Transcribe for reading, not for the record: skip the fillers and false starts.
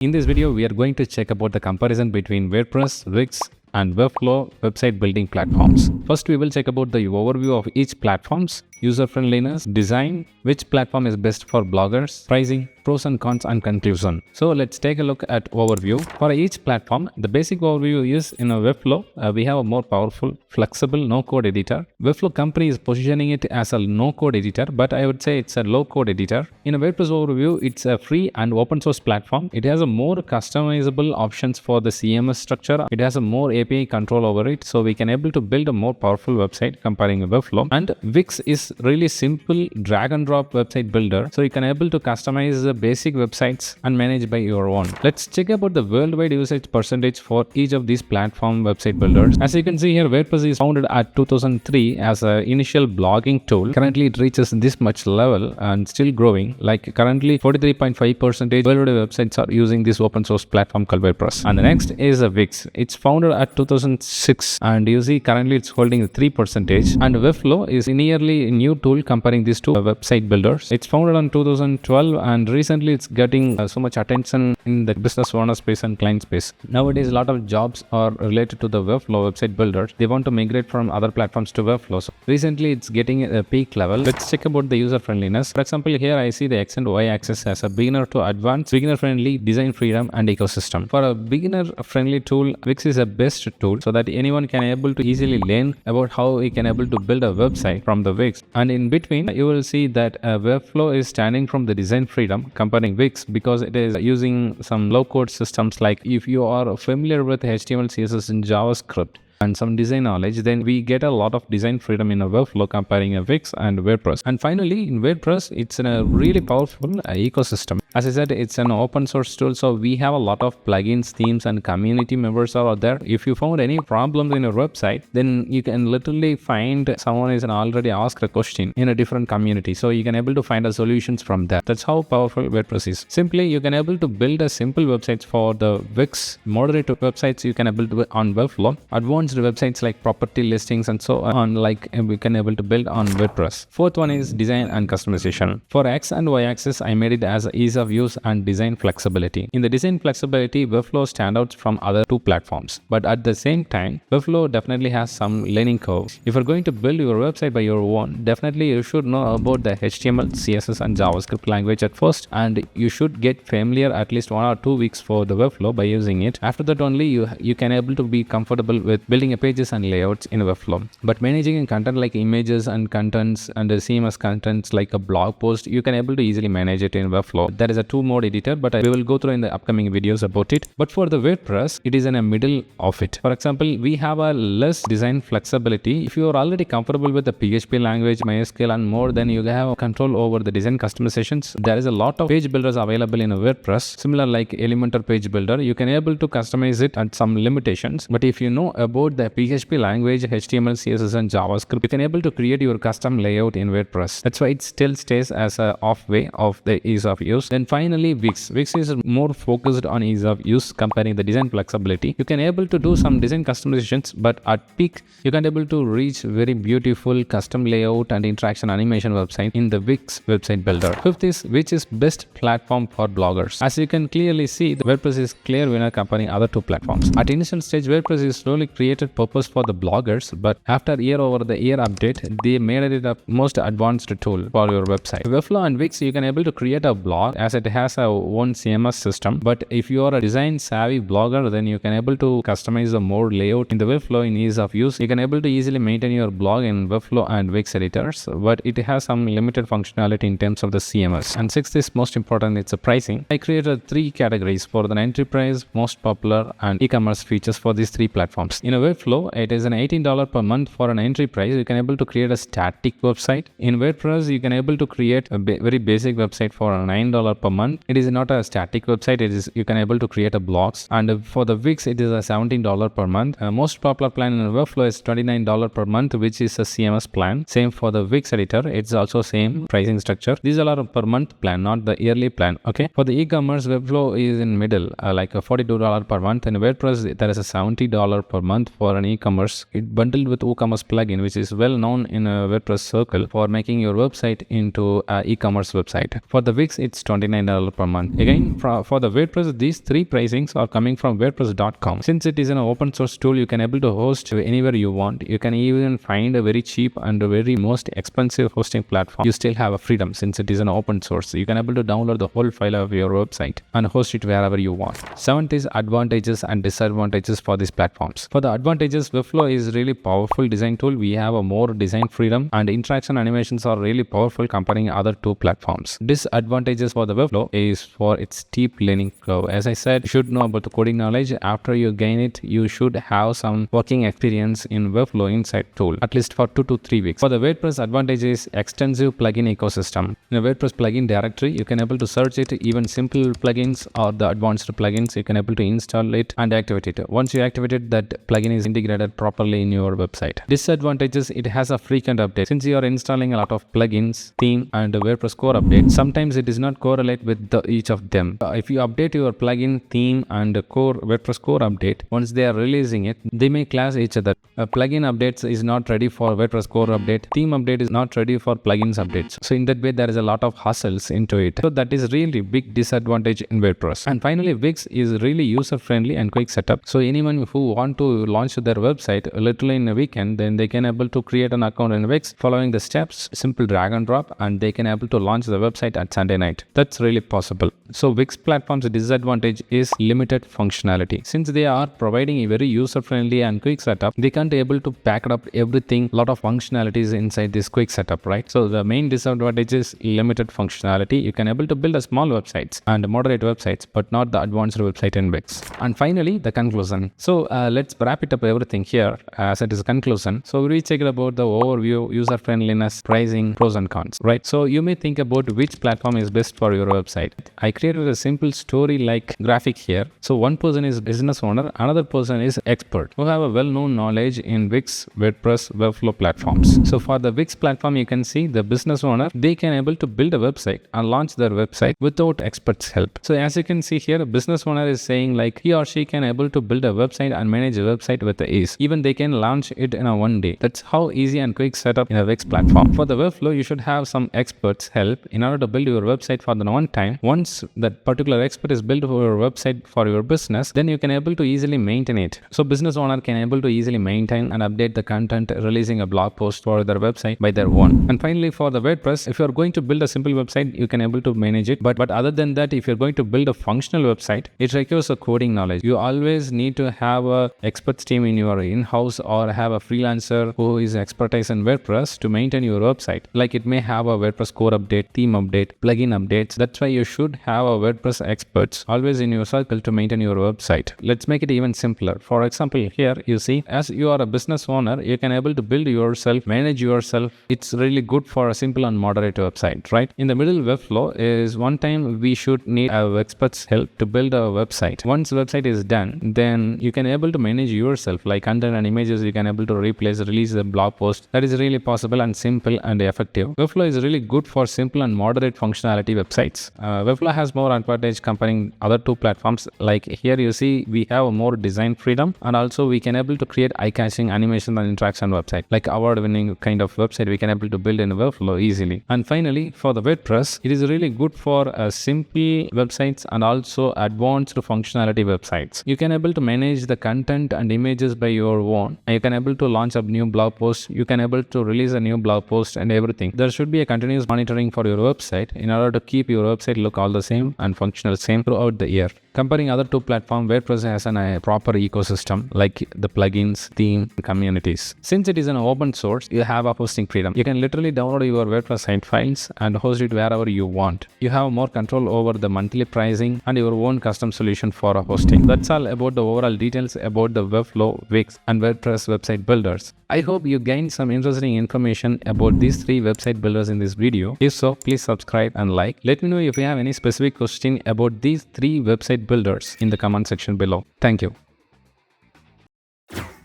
In this video, we are going to check about the comparison between WordPress, Wix, and Webflow website building platforms. First, we will check about the overview of each platform's user friendliness, design, which platform is best for bloggers, pricing, pros and cons, and conclusion. So let's take a look at overview. For each platform, the basic overview is in a Webflow, we have a more powerful, flexible, no-code editor. Webflow company is positioning it as a no-code editor, but I would say it's a low-code editor. In a WordPress overview, it's a free and open source platform. It has a more customizable options for the CMS structure. It has a more API control over it, so we can able to build a more powerful website comparing Webflow. And Wix is really simple drag and drop website builder, so you can able to customize the basic websites and manage by your own. Let's check about the worldwide usage percentage for each of these platform website builders. As you can see here, WordPress is founded at 2003 as an initial blogging tool. Currently it reaches this much level and still growing. Like currently 43.5% worldwide websites are using this open source platform called WordPress. And the next is Wix. It's founded at 2006 and you see currently it's holding 3%. And Webflow is nearly a new tool comparing these two website builders. It's founded in 2012 and recently it's getting so much attention in the business owner space and client space. Nowadays a lot of jobs are related to the Webflow website builders. They want to migrate from other platforms to Webflow. So recently it's getting a peak level. Let's check about the user friendliness. For example, here I see the X and Y axis as a beginner to advanced, beginner friendly, design freedom, and ecosystem. For a beginner friendly tool, Wix is a best tool so that anyone can able to easily learn about how we can able to build a website from the Wix. And in between you will see that Webflow is standing from the design freedom comparing Wix because it is using some low code systems. Like if you are familiar with HTML, CSS, and JavaScript and some design knowledge, then we get a lot of design freedom in a Webflow comparing a Wix and WordPress. And finally, in WordPress, it's in a really powerful ecosystem. As I said, it's an open source tool, so we have a lot of plugins, themes, and community members are out there. If you found any problems in your website, then you can literally find someone is already asked a question in a different community, so you can able to find the solutions from that. That's how powerful WordPress is. Simply, you can able to build a simple websites for the Wix, moderate websites you can able to on Webflow, advanced websites like property listings and so on, like we can able to build on WordPress. Fourth one is design and customization. For X and Y axis, I made it as ease of use and design flexibility. In the design flexibility, Webflow stands out from other two platforms, but at the same time, Webflow definitely has some learning curve. If you're going to build your website by your own, definitely you should know about the HTML, CSS, and JavaScript language at first, and you should get familiar at least 1 or 2 weeks for the Webflow by using it. After that only you can able to be comfortable with building pages and layouts in Webflow. But managing content like images and contents and the CMS contents like a blog post, you can able to easily manage it in Webflow. There is a 2-mode editor, but we will go through in the upcoming videos about it. But for the WordPress, it is in a middle of it. For example, we have a less design flexibility. If you are already comfortable with the PHP language, MySQL, and more, then you have control over the design customizations. There is a lot of page builders available in a WordPress, similar like Elementor page builder. You can able to customize it at some limitations. But if you know about the PHP language, HTML, CSS, and JavaScript, you can able to create your custom layout in WordPress. That's why it still stays as a off way of the ease of use. Then finally, Wix. Wix is more focused on ease of use comparing the design flexibility. You can able to do some design customizations, but at peak, you can able to reach very beautiful custom layout and interaction animation website in the Wix website builder. Fifth is which is best platform for bloggers. As you can clearly see, the WordPress is clear winner comparing other two platforms. At initial stage, WordPress is slowly created purpose for the bloggers, but after year over the year update, they made it a most advanced tool for your website. Webflow and Wix, you can able to create a blog as it has a own CMS system, but if you are a design savvy blogger, then you can able to customize the more layout in the Webflow in ease of use. You can able to easily maintain your blog in Webflow and Wix editors, but it has some limited functionality in terms of the CMS. And sixth is most important, it's a pricing. I created 3 categories for the enterprise, most popular, and e-commerce features for these 3 platforms. In a Webflow, it is an $18 per month for an entry price. You can able to create a static website. In WordPress, you can able to create a very basic website for $9 per month. It is not a static website. It is you can able to create a blogs. And for the Wix, it is a $17 per month. Most popular plan in Webflow is $29 per month, which is a CMS plan. Same for the Wix editor. It's also same pricing structure. These are a per month plan, not the yearly plan. Okay. For the e-commerce, Webflow is in middle, like a $42 per month. In WordPress, there is a $70 per month month for an e-commerce. It bundled with WooCommerce plugin, which is well known in a WordPress circle for making your website into an e-commerce website. For the Wix, it's $29 per month. Again, for the WordPress, these three pricings are coming from WordPress.com. Since it is an open source tool, you can able to host anywhere you want. You can even find a very cheap and a very most expensive hosting platform. You still have a freedom since it is an open source. You can able to download the whole file of your website and host it wherever you want. 7th is advantages and disadvantages for these platforms. For the advantages, Webflow is really powerful design tool. We have a more design freedom and interaction animations are really powerful comparing other two platforms. Disadvantages for the Webflow is for its steep learning curve. As I said, you should know about the coding knowledge. After you gain it, you should have some working experience in Webflow inside tool, at least for 2 to 3 weeks. For the WordPress, advantage is extensive plugin ecosystem. In a WordPress plugin directory, you can able to search it, even simple plugins or the advanced plugins, you can able to install it and activate it. Once you activate it, that plugin is integrated properly in your website. Disadvantages, it has a frequent update. Since you are installing a lot of plugins, theme and WordPress core update, sometimes it does not correlate with each of them. If you update your plugin, theme and core WordPress core update, once they are releasing it, they may clash each other. Plugin updates is not ready for WordPress core update. Theme update is not ready for plugins updates. So in that way, there is a lot of hassles into it. So that is really big disadvantage in WordPress. And finally, Wix is really user friendly and quick setup. So anyone who want to launch their website literally in a weekend, then they can able to create an account in Wix, following the steps, simple drag and drop, and they can able to launch the website at Sunday night. That's really possible. So Wix platform's disadvantage is limited functionality. Since they are providing a very user friendly and quick setup, they can't able to pack up everything, lot of functionalities inside this quick setup, right? So the main disadvantage is limited functionality. You can able to build a small websites and moderate websites, but not the advanced website in Wix. And finally, the conclusion. So let's wrap it up everything here as it is a conclusion. So we checked about the overview, user friendliness, pricing, pros and cons, right? So you may think about which platform is best for your website. I created a simple story like graphic here. So one person is business owner, another person is expert who have a well-known knowledge in Wix, WordPress, Webflow platforms. So for the Wix platform, you can see the business owner, they can able to build a website and launch their website without experts' help. So as you can see here, a business owner is saying like he or she can able to build a website and manage a website with ease. Even they can launch it in a one day. That's how easy and quick setup in a Wix platform. For the Webflow, you should have some experts' help in order to build your website for the one time. Once that particular expert is built for your website for your business, then you can able to easily maintain it. So business owner can able to easily maintain and update the content, releasing a blog post for their website by their own. And finally, for the WordPress, if you are going to build a simple website, you can able to manage it. But other than that, if you're going to build a functional website, it requires a coding knowledge. You always need to have a experts team in your in-house or have a freelancer who is expertise in WordPress to maintain your website. Like it may have a WordPress core update, theme update, plugin updates. That's why you should have a WordPress experts always in your circle to maintain your website. Let's make it even simpler. For example, here you see, as you are a business owner, you can able to build yourself, manage yourself. It's really good for a simple and moderate website, right? In the middle, Webflow is one time we should need our experts help to build a website. Once website is done, then you can able to manage yourself, like content and images. You can able to release a blog post. That is really possible and simple and effective. Webflow is really good for simple and moderate functionality websites. Webflow has more advantage comparing other two platforms. Like here you see, we have a more design freedom, and also we can able to create eye-catching animation and interaction website. Like award-winning kind of website, we can able to build in Webflow easily. And finally, for the WordPress, it is really good for simple websites and also advanced functionality websites. You can able to manage the content and images by your own. You can able to launch a new blog post. You can able to release a new blog post and everything. There should be a continuous monitoring for your website in order to keep your website look all the same and functional same throughout the year. Comparing other two platforms, WordPress has a proper ecosystem like the plugins, theme, communities. Since it is an open source, you have a hosting freedom. You can literally download your WordPress site files and host it wherever you want. You have more control over the monthly pricing and your own custom solution for a hosting. That's all about the overall details about the Webflow, Wix, and WordPress website builders. I hope you gained some interesting information about these three website builders in this video. If so, please subscribe and like. Let me know if you have any specific question about these three website builders in the comment section below. Thank you.